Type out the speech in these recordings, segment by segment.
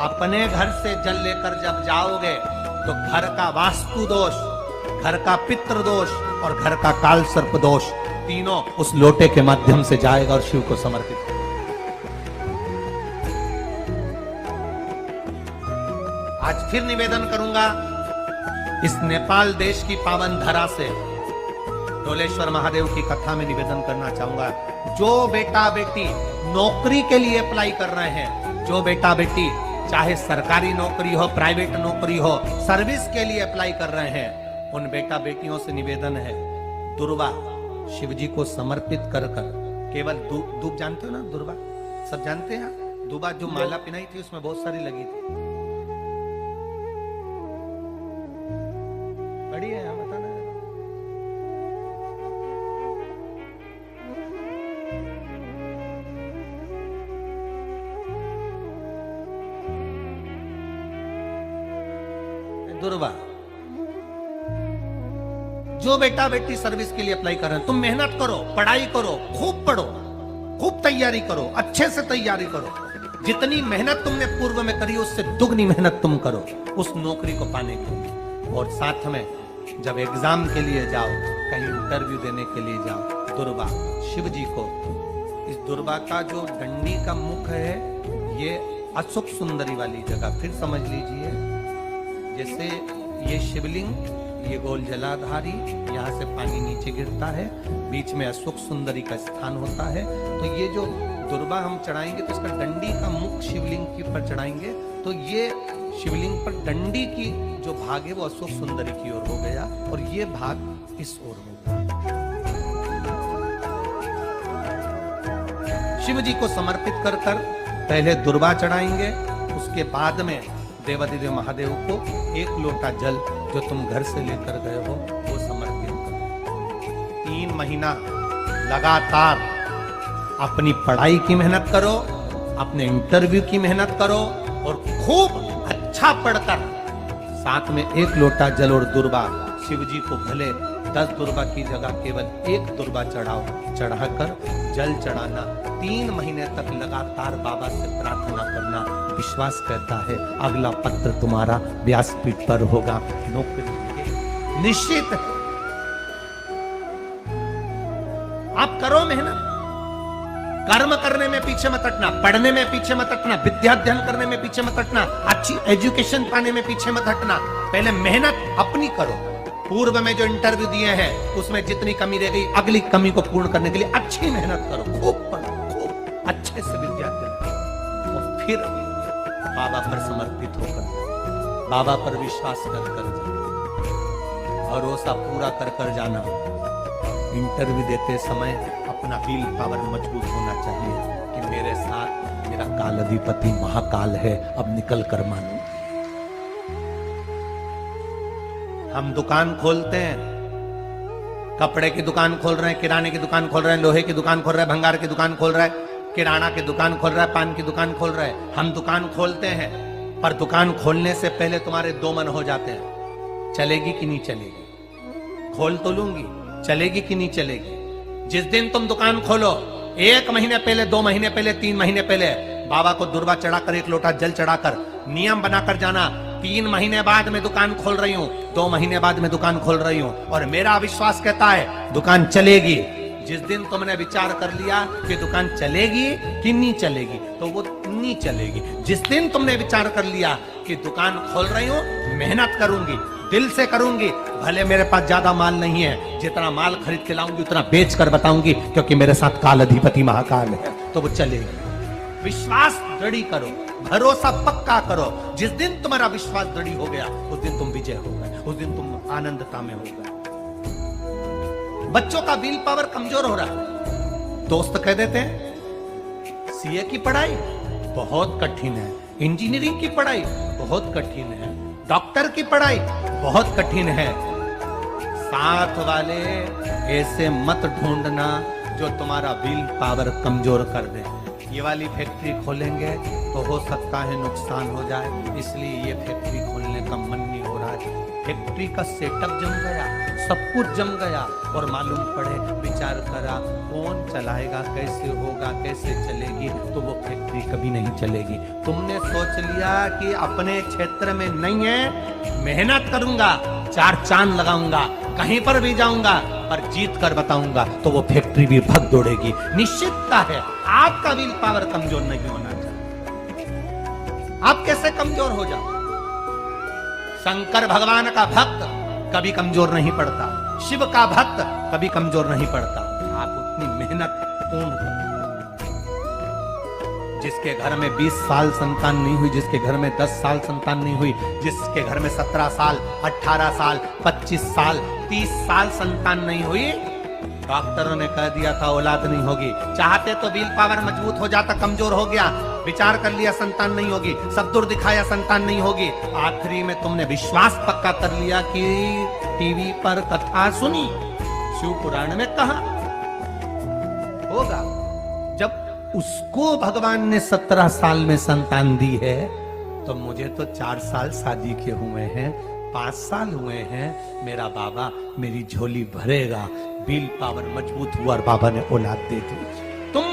अपने घर से जल लेकर जब जाओगे तो घर का वास्तु दोष, घर का पितृ दोष और घर का काल सर्प दोष तीनों उस लोटे के माध्यम से जाएगा और शिव को समर्पित करेगा। आज फिर निवेदन करूंगा इस नेपाल देश की पावन धरा से डोलेश्वर महादेव की कथा में निवेदन करना चाहूंगा। जो बेटा बेटी नौकरी के लिए अप्लाई कर रहे हैं, जो बेटा बेटी चाहे सरकारी नौकरी हो, प्राइवेट नौकरी हो, सर्विस के लिए अप्लाई कर रहे हैं, उन बेटा बेटियों से निवेदन है, दुर्वा शिव जी को समर्पित कर कर केवल दूब जानते हो ना, दुर्वा सब जानते हैं। दुर्वा जो माला पिनाई थी उसमें बहुत सारी लगी थी, बड़ी है बताना। दुर्वा जो बेटा बेटी सर्विस के लिए अप्लाई कर रहे हैं, तुम मेहनत करो, पढ़ाई करो, खूब पढ़ो, खूब तैयारी करो, अच्छे से तैयारी करो। जितनी मेहनत तुमने पूर्व में करी उससे दुगनी मेहनत तुम करो उस नौकरी को पाने के लिए। और साथ में जब एग्जाम के लिए जाओ, कहीं इंटरव्यू देने के लिए जाओ, दुर्वा शिव जी को, इस दुर्वा का जो डंडी का मुख है ये अशोक सुंदरी वाली जगह, फिर समझ लीजिए जैसे ये शिवलिंग, ये गोल जलाधारी, यहाँ से पानी नीचे गिरता है, बीच में अशोक सुंदरी का स्थान होता है। तो ये जो दुर्वा हम चढ़ाएंगे तो इसका डंडी का मुख शिवलिंग के ऊपर चढ़ाएंगे तो ये शिवलिंग पर डंडी की जो भाग है वो अशोक सुंदरी की ओर हो गया और ये भाग इस ओर होगा। शिव जी को समर्पित कर कर पहले दुर्वा चढ़ाएंगे, उसके बाद में देवाधिदेव महादेव को एक लोटा जल जो तुम घर से लेकर गए हो वो समर्पित करो। 3 महीना लगातार अपनी पढ़ाई की मेहनत करो, अपने इंटरव्यू की मेहनत करो और खूब अच्छा पढ़कर साथ में एक लोटा जल और दुर्वा शिव जी को भले 10 दुर्वा की जगह केवल एक दुर्वा चढ़ाओ, चढ़ाकर जल चढ़ाना। 3 महीने तक लगातार बाबा से प्रार्थना करना। विश्वास कहता है अगला पत्र तुम्हारा व्यासपीठ पर होगा, नौकरी निश्चित। आप करो मेहनत, कर्म करने में पीछे मत हटना, पढ़ने में पीछे मत हटना, विद्या अध्ययन करने में पीछे मत हटना, अच्छी एजुकेशन पाने में पीछे मत हटना। पहले मेहनत अपनी करो। पूर्व में जो इंटरव्यू दिए हैं उसमें जितनी कमी रह गई अगली कमी को पूर्ण करने के लिए अच्छी मेहनत करो, खूब पढ़ो, खूब अच्छे से विद्या अध्ययन करो और फिर बाबा पर समर्पित होकर, बाबा पर विश्वास कर कर जाना, भरोसा पूरा कर कर जाना। इंटरव्यू देते समय अपना विल पावर मजबूत होना चाहिए कि मेरे साथ मेरा काल अधिपति महाकाल है, अब निकल कर मानो। हम दुकान खोलते हैं, कपड़े की दुकान खोल रहे हैं, किराने की दुकान खोल रहे हैं, लोहे की दुकान खोल रहे हैं, भंगार की दुकान खोल रहे हैं, किराना की दुकान खोल रहा है, पान की दुकान खोल रहा है। हम दुकान खोलते हैं पर दुकान खोलने से पहले तुम्हारे 2 मन हो जाते हैं, चलेगी कि नहीं चलेगी, खोल तो लूंगी, चलेगी कि नहीं चलेगी। जिस दिन तुम दुकान खोलो 1 महीने पहले, 2 महीने पहले, 3 महीने पहले बाबा को दुर्वा चढ़ाकर एक लोटा जल चढ़ाकर नियम बनाकर जाना, 3 महीने बाद में दुकान खोल रही हूं, 2 महीने बाद में दुकान खोल रही हूं और मेरा विश्वास कहता है दुकान चलेगी। जिस दिन तुमने विचार कर लिया कि दुकान चलेगी कि नहीं चलेगी तो वो नहीं चलेगी। जिस दिन तुमने विचार कर लिया कि दुकान खोल रही हूं, मेहनत करूंगी, दिल से करूंगी, भले मेरे पास ज्यादा माल नहीं है, जितना माल खरीद के लाऊंगी उतना बेच कर बताऊंगी क्योंकि मेरे साथ काल अधिपति महाकाल है, तो वो चलेगी। विश्वास दृढ़ करो, भरोसा पक्का करो। जिस दिन तुम्हारा विश्वास दृढ़ हो गया उस दिन तुम विजय हो गए, उस दिन तुम आनंदता में हो गए। बच्चों का विल पावर कमजोर हो रहा है, दोस्त कह देते हैं सीए की पढ़ाई बहुत कठिन है, इंजीनियरिंग की पढ़ाई बहुत कठिन है, डॉक्टर की पढ़ाई बहुत कठिन है। साथ वाले ऐसे मत ढूंढना जो तुम्हारा विल पावर कमजोर कर दे। ये वाली फैक्ट्री खोलेंगे तो हो सकता है नुकसान हो जाए, इसलिए ये फैक्ट्री खोलने का मन नहीं हो महाराज फैक्ट्री का सेटअप जम गया, सब कुछ जम गया, और मालूम पड़े, विचार करा कौन चलाएगा, कैसे होगा, कैसे चलेगी, तो वो फैक्ट्री कभी नहीं चलेगी। तुमने सोच लिया कि अपने क्षेत्र में नहीं है, मेहनत करूंगा, 4 चांद लगाऊंगा, कहीं पर भी जाऊंगा, पर जीत कर बताऊंगा, तो वो फैक्ट्री भी भग दौड़ेगी। निश्चितता है आपका विल पावर कमजोर नहीं होना चाहिए। आप कैसे कमजोर हो जाओ? शंकर भगवान का भक्त कभी कमजोर नहीं पड़ता, शिव का भक्त कभी कमजोर नहीं पड़ता। आप उतनी मेहनत पूर्ण करो। जिसके घर में 20 साल संतान नहीं हुई, जिसके घर में 10 साल संतान नहीं हुई, जिसके घर में 17 साल, 18 साल, 25 साल, 30 साल संतान नहीं हुई, डॉक्टरों ने कह दिया था औलाद नहीं होगी। चाहते तो विल पावर मजबूत हो जाता, कमजोर हो गया, विचार कर लिया संतान नहीं होगी, सब दूर दिखाया संतान नहीं होगी, आखिरी में तुमने विश्वास पक्का कर लिया कि टीवी पर कथा सुनी, शिव पुराण में कहा होगा। जब उसको भगवान ने 17 साल में संतान दी है, तो मुझे तो 4 साल शादी के हुए हैं, 5 साल हुए हैं, मेरा बाबा मेरी झोली भरेगा। विल पावर मजबूत हुआ और बाबा ने औलाद दे दी। तुम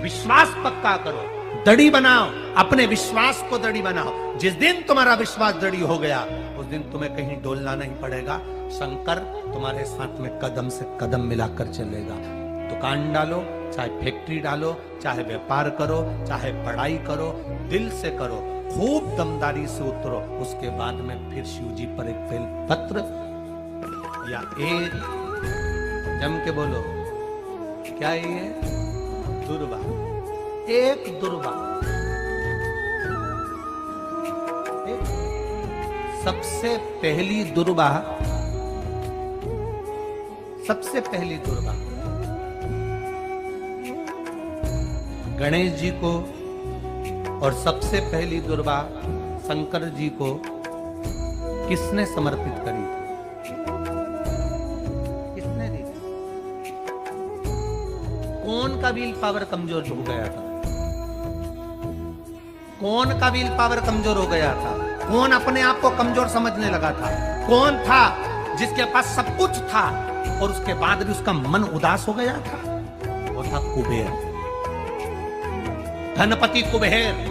विश्वास पक्का करो, दड़ी बनाओ, अपने विश्वास को दड़ी बनाओ। जिस दिन तुम्हारा विश्वास दड़ी हो गया, उस दिन तुम्हें कहीं डोलना नहीं पड़ेगा। शंकर तुम्हारे साथ में कदम से कदम मिलाकर चलेगा। दुकान डालो, चाहे फैक्ट्री डालो, चाहे व्यापार करो, चाहे पढ़ाई करो, दिल से करो, खूब दमदारी से उतरो। उसके बाद में फिर शिव जी पर एक बेल पत्र या एक, जम के बोलो, क्या ये दुर्वा, एक दुर्वा, सबसे पहली दुर्वा, सबसे पहली दुर्वा गणेश जी को, और सबसे पहली दुर्वा शंकर जी को किसने समर्पित करी थी? किसने दी? कौन का विल पावर कमजोर हो गया था? कौन का विल पावर कमजोर हो गया था? कौन अपने आप को कमजोर समझने लगा था? कौन था जिसके पास सब कुछ था और उसके बाद भी उसका मन उदास हो गया था? वो था कुबेर, धनपति कुबेर,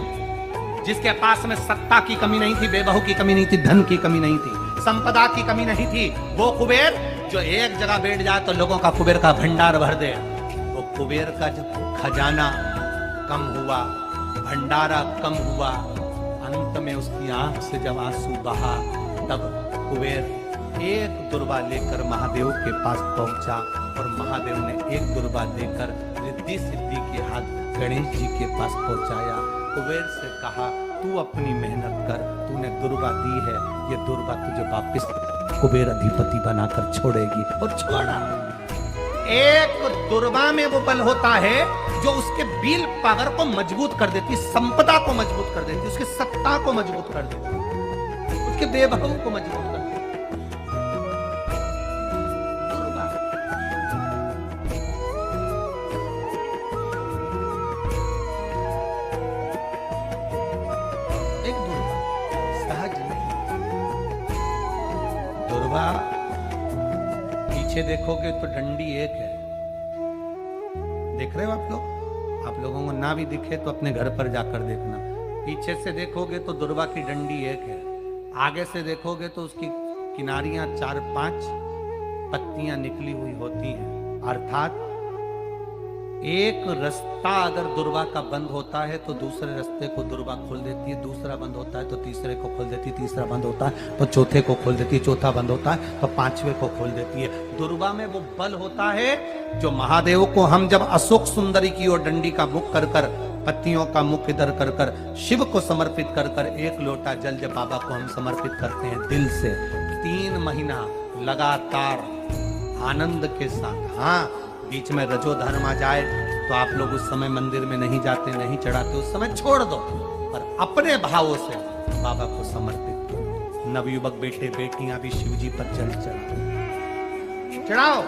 जिसके पास में सत्ता की कमी नहीं थी, बेबहू की कमी नहीं थी, धन की कमी नहीं थी, संपदा की कमी नहीं थी। वो कुबेर जो एक जगह बैठ जाए तो लोगों का कुबेर का भंडार भर दे। वो कुबेर का जब खजाना कम हुआ, भंडारा कम हुआ, अंत में उसकी आंख से जब आंसू बहा, तब कुबेर एक दुर्वा लेकर महादेव के पास पहुंचा, और महादेव ने एक दुर्वा लेकर रिद्धि सिद्धि के हाथ गणेश जी के पास पहुंचाया। कुबेर से कहा, तू अपनी मेहनत कर, तूने दुर्वा दी है, ये दुर्वा तुझे वापिस कुबेर अधिपति बनाकर छोड़ेगी। और छोड़ा। एक दुर्वा में वो बल होता है जो उसके विल पावर को मजबूत कर देती, संपदा को मजबूत कर देती, उसकी सत्ता को मजबूत कर देती, उसके बेबहू को मजबूत कर देती। पीछे देखोगे तो डंडी एक है, देख रहे हो आप लोग? आप लोगों को ना भी दिखे तो अपने घर पर जाकर देखना। पीछे से देखोगे तो दुर्वा की डंडी एक है, आगे से देखोगे तो उसकी किनारियां 4-5 पत्तियां निकली हुई होती हैं। अर्थात एक रास्ता अगर दुर्वा का बंद होता है तो दूसरे रास्ते को दुर्वा खोल देती है, दूसरा बंद होता है तो तीसरे को खोल देती है, तीसरा बंद होता है तो चौथे को खोल देती है, चौथा बंद होता है तो 5वें को खोल देती है। दुर्वा में वो बल होता है जो महादेव को हम जब अशोक सुंदरी की ओर डंडी का मुख कर कर, पत्तियों का मुख इधर कर कर शिव को समर्पित कर कर, एक लोटा जल जब बाबा को हम समर्पित करते हैं दिल से, 3 महीना लगातार आनंद के साथ, हाँ बीच में रजो धर्म आ जाए तो आप लोग उस समय मंदिर में नहीं जाते, नहीं चढ़ाते, उस समय छोड़ दो, पर अपने भावों से बाबा को समर्पित करो। नवयुवक बेटे बेटियां भी शिव जी पर जल चढ़ाओ,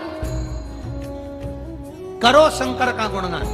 करो शंकर का गुणगान।